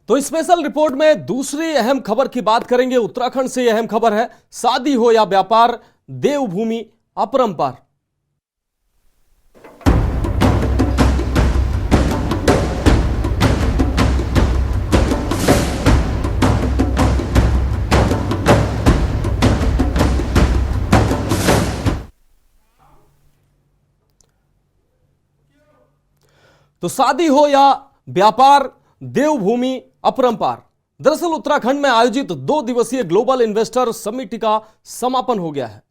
तो special report में दूसरी अहम खबर की बात करेंगे। उत्तराखंड से यह अहम खबर है, शादी हो या व्यापार, देवभूमि अपरंपार। तो शादी हो या व्यापार, देवभूमि अपरंपार। दरअसल उत्तराखंड में आयोजित 2 दिवसीय ग्लोबल इन्वेस्टर समिट का समापन हो गया है।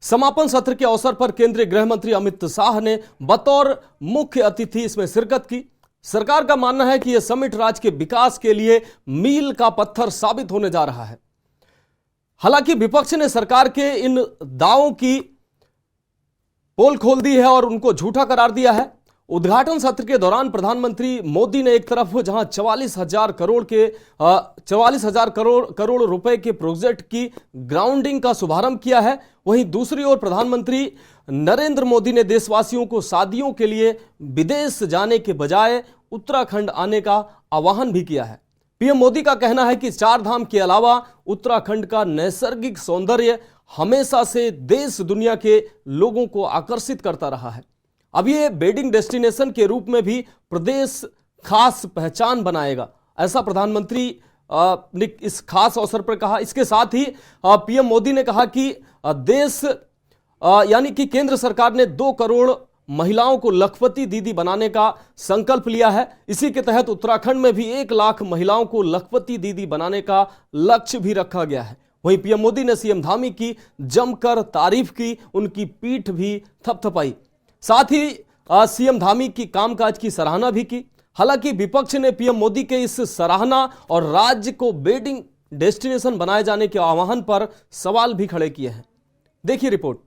समापन सत्र के अवसर पर केंद्रीय गृह मंत्री अमित शाह ने बतौर मुख्य अतिथि इसमें शिरकत की। सरकार का मानना है कि यह समिट राज्य के विकास के लिए मील का पत्थर साबित होने जा रहा है। हालांकि विपक्ष ने सरकार के इन दावों की पोल खोल दी है और उनको झूठा करार दिया है। उद्घाटन सत्र के दौरान प्रधानमंत्री मोदी ने एक तरफ जहां 44,000 करोड़ रुपए के प्रोजेक्ट की ग्राउंडिंग का शुभारंभ किया है, वहीं दूसरी ओर प्रधानमंत्री नरेंद्र मोदी ने देशवासियों को शादियों के लिए विदेश जाने के बजाय उत्तराखंड आने का आह्वान भी किया है। पीएम मोदी का कहना है कि 4 धाम के अलावा उत्तराखंड का नैसर्गिक सौंदर्य हमेशा से देश दुनिया के लोगों को आकर्षित करता रहा है। अब ये वेडिंग डेस्टिनेशन के रूप में भी प्रदेश खास पहचान बनाएगा, ऐसा प्रधानमंत्री ने इस खास अवसर पर कहा। इसके साथ ही पीएम मोदी ने कहा कि देश यानी कि केंद्र सरकार ने 2 करोड़ महिलाओं को लखपति दीदी बनाने का संकल्प लिया है। इसी के तहत उत्तराखंड में भी 1 लाख महिलाओं को लखपति दीदी बनाने का लक्ष्य भी रखा गया है। वहीं पीएम मोदी ने सीएम धामी की जमकर तारीफ की, उनकी पीठ भी थपथपाई। साथ ही सीएम धामी की कामकाज की सराहना भी की। हालांकि विपक्ष ने पीएम मोदी के इस सराहना और राज्य को वेडिंग डेस्टिनेशन बनाए जाने के आह्वान पर सवाल भी खड़े किए हैं। देखिए रिपोर्ट।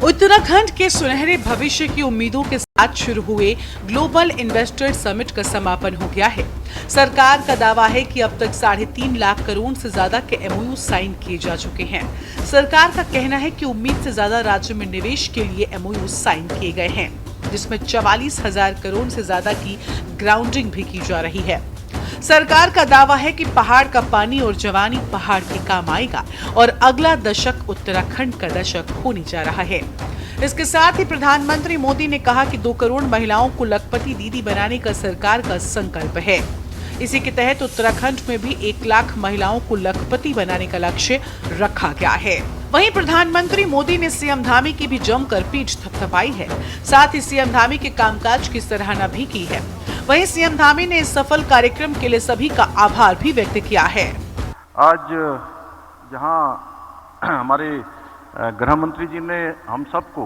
उत्तराखंड के सुनहरे भविष्य की उम्मीदों के साथ शुरू हुए ग्लोबल इन्वेस्टर समिट का समापन हो गया है। सरकार का दावा है कि अब तक 3.5 लाख करोड़ से ज्यादा के एमओयू साइन किए जा चुके हैं। सरकार का कहना है कि उम्मीद से ज्यादा राज्य में निवेश के लिए एमओयू साइन किए गए हैं, जिसमें 44,000 करोड़ से ज्यादा की ग्राउंडिंग भी की जा रही है। सरकार का दावा है कि पहाड़ का पानी और जवानी पहाड़ के काम आएगा और अगला दशक उत्तराखंड का दशक होने जा रहा है। इसके साथ ही प्रधानमंत्री मोदी ने कहा कि 2 करोड़ महिलाओं को लखपति दीदी बनाने का सरकार का संकल्प है। इसी के तहत उत्तराखंड में भी 1 लाख महिलाओं को लखपति बनाने का लक्ष्य रखा गया है। वहीं प्रधानमंत्री मोदी ने सीएम धामी की भी जमकर पीठ थपथपाई है। साथ ही सीएम धामी के कामकाज की सराहना भी की है। वहीं सीएम धामी ने इस सफल कार्यक्रम के लिए सभी का आभार भी व्यक्त किया है। आज जहां हमारे गृह मंत्री जी ने हम सबको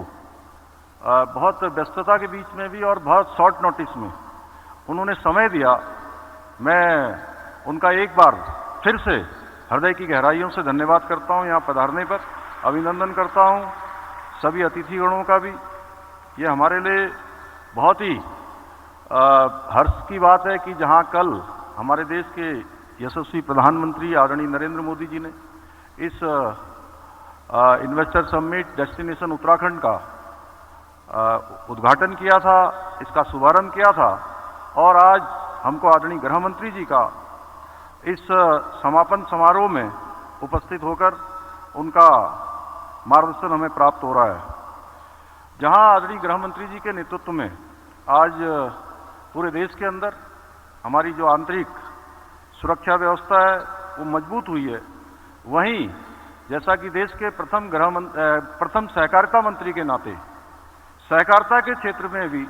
बहुत व्यस्तता के बीच में भी और बहुत शॉर्ट नोटिस में उन्होंने समय दिया, मैं उनका एक बार फिर से हृदय की गहराइयों से धन्यवाद करता हूं। यहाँ पधारने पर अभिनंदन करता हूं सभी अतिथिगणों का भी। ये हमारे लिए बहुत ही हर्ष की बात है कि जहां कल हमारे देश के यशस्वी प्रधानमंत्री आदरणीय नरेंद्र मोदी जी ने इस इन्वेस्टर समिट डेस्टिनेशन उत्तराखंड का उद्घाटन किया था, इसका शुभारंभ किया था, और आज हमको आदरणीय गृह मंत्री जी का इस समापन समारोह में उपस्थित होकर उनका मार्गदर्शन हमें प्राप्त हो रहा है। जहां आदरणीय गृह मंत्री जी के नेतृत्व में आज पूरे देश के अंदर हमारी जो आंतरिक सुरक्षा व्यवस्था है वो मजबूत हुई है, वहीं जैसा कि देश के प्रथम सहकारिता मंत्री के नाते सहकारिता के क्षेत्र में भी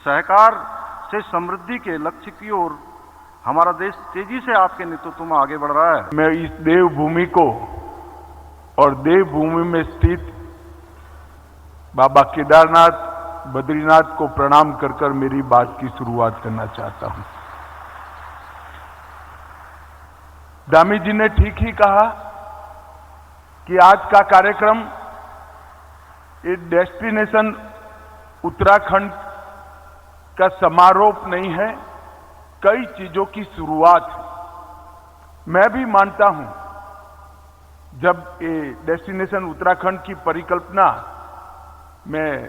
सहकार से समृद्धि के लक्ष्य की ओर हमारा देश तेजी से आपके नेतृत्व में आगे बढ़ रहा है। मैं इस देवभूमि को और देवभूमि में स्थित बाबा केदारनाथ, बद्रीनाथ को प्रणाम कर मेरी बात की शुरुआत करना चाहता हूं। दामी जी ने ठीक ही कहा कि आज का कार्यक्रम एक डेस्टिनेशन उत्तराखंड का समारोह नहीं है, कई चीजों की शुरुआत है। मैं भी मानता हूं जब ये डेस्टिनेशन उत्तराखंड की परिकल्पना में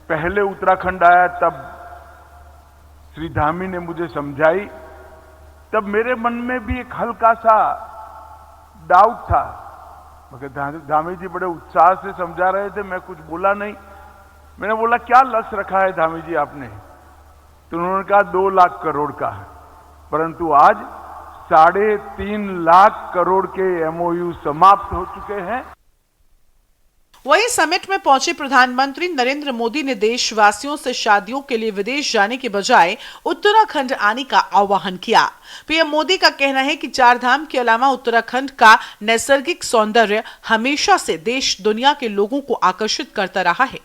पहले उत्तराखंड आया, तब श्री धामी ने मुझे समझाई, तब मेरे मन में भी एक हल्का सा डाउट था, मगर धामी जी बड़े उत्साह से समझा रहे थे, मैं कुछ बोला नहीं। मैंने बोला क्या लक्ष्य रखा है धामी जी आपने? तो उन्होंने कहा 2 लाख करोड़ का है, परंतु आज 3.5 लाख करोड़ के एमओयू समाप्त हो चुके हैं। वहीं समिट में पहुंचे प्रधानमंत्री नरेंद्र मोदी ने देशवासियों से शादियों के लिए विदेश जाने के बजाय उत्तराखंड आने का आह्वान किया। पीएम मोदी का कहना है कि 4 धाम के अलावा उत्तराखंड का नैसर्गिक सौंदर्य हमेशा से देश दुनिया के लोगों को आकर्षित करता रहा है।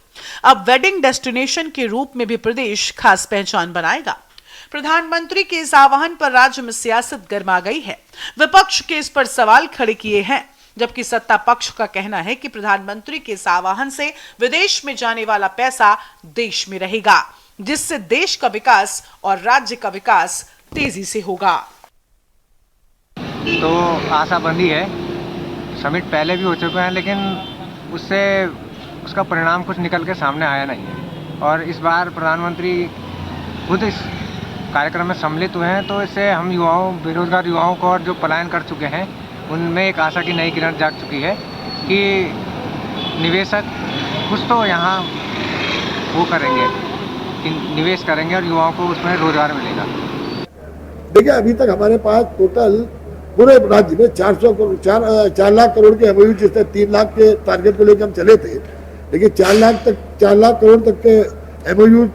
अब वेडिंग डेस्टिनेशन के रूप में भी प्रदेश खास पहचान बनाएगा। प्रधानमंत्री के इस आह्वान पर राज्य में सियासत गर्मा गई है। विपक्ष के इस पर सवाल खड़े किए हैं, जबकि सत्ता पक्ष का कहना है कि प्रधानमंत्री के इस आह्वान से विदेश में जाने वाला पैसा देश में रहेगा, जिससे देश का विकास और राज्य का विकास तेजी से होगा। तो आशा बंदी है, समिट पहले भी हो चुके हैं, लेकिन उसका परिणाम कुछ निकल के सामने आया नहीं है। और इस बार प्रधानमंत्री खुद इस कार्यक्रम में सम्मिलित हुए हैं, तो इससे हम युवाओं, बेरोजगार युवाओं को और जो पलायन कर चुके हैं, उनमें एक आशा की नई किरण जाग चुकी है कि निवेशक कुछ तो यहाँ वो करेंगे, कि निवेश करेंगे और युवाओं को उसमें रोजगार मिलेगा। देखिए, अभी तक हमारे पास टोटल पूरे राज्य में 4 लाख करोड़ के एमओयू, जिससे 3 लाख के टारगेट को लेकर हम चले थे, लेकिन 4 लाख करोड़ तक के एमओयू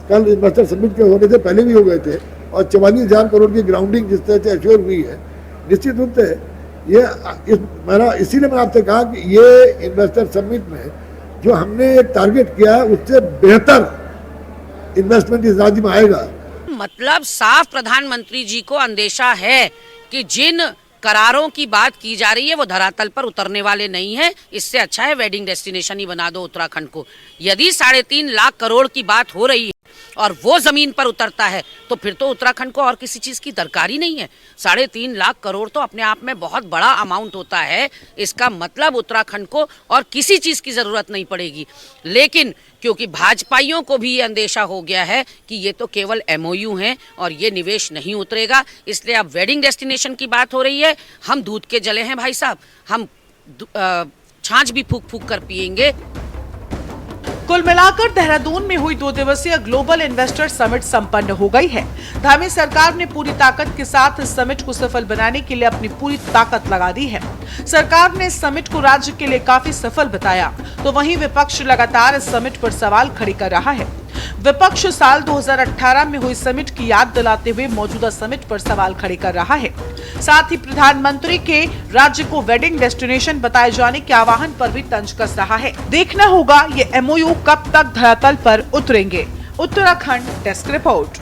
कल इन्वेस्टर समिट के होने से पहले भी हो गए थे, और 44,000 करोड़ की ग्राउंडिंग जिस तरह से एश्योर हुई है, निश्चित रूप से इसीलिए मैं आपसे कहा कि ये इन्वेस्टर समिट में जो हमने एक टारगेट किया है, उससे बेहतर इन्वेस्टमेंट इस राज्य में आएगा। मतलब साफ प्रधानमंत्री जी को अंदेशा है कि जिन करारों की बात की जा रही है वो धरातल पर उतरने वाले नहीं है। इससे अच्छा है वेडिंग डेस्टिनेशन ही बना दो उत्तराखंड को। यदि 3.5 लाख करोड़ की बात हो रही है और वो जमीन पर उतरता है, तो फिर तो उत्तराखंड को और किसी चीज की दरकार ही नहीं है। 3.5 लाख करोड़ तो अपने आप में बहुत बड़ा अमाउंट होता है। इसका मतलब उत्तराखंड को और किसी चीज की जरूरत नहीं पड़ेगी। लेकिन क्योंकि भाजपाइयों को भी ये अंदेशा हो गया है कि ये तो केवल एमओयू हैं और ये निवेश नहीं उतरेगा, इसलिए अब वेडिंग डेस्टिनेशन की बात हो रही है। हम दूध के जले हैं भाई साहब, हम छाछ भी फूक फूक कर पिएंगे। कुल मिलाकर देहरादून में हुई 2 दिवसीय ग्लोबल इन्वेस्टर समिट संपन्न हो गई है। धामी सरकार ने पूरी ताकत के साथ इस समिट को सफल बनाने के लिए अपनी पूरी ताकत लगा दी है। सरकार ने इस समिट को राज्य के लिए काफी सफल बताया, तो वहीं विपक्ष लगातार इस समिट पर सवाल खड़े कर रहा है। विपक्ष साल 2018 में हुई समिट की याद दिलाते हुए मौजूदा समिट पर सवाल खड़े कर रहा है। साथ ही प्रधानमंत्री के राज्य को वेडिंग डेस्टिनेशन बताए जाने के आह्वान पर भी तंज कस रहा है। देखना होगा ये एमओयू कब तक धरातल पर उतरेंगे। Uttarakhand desk report.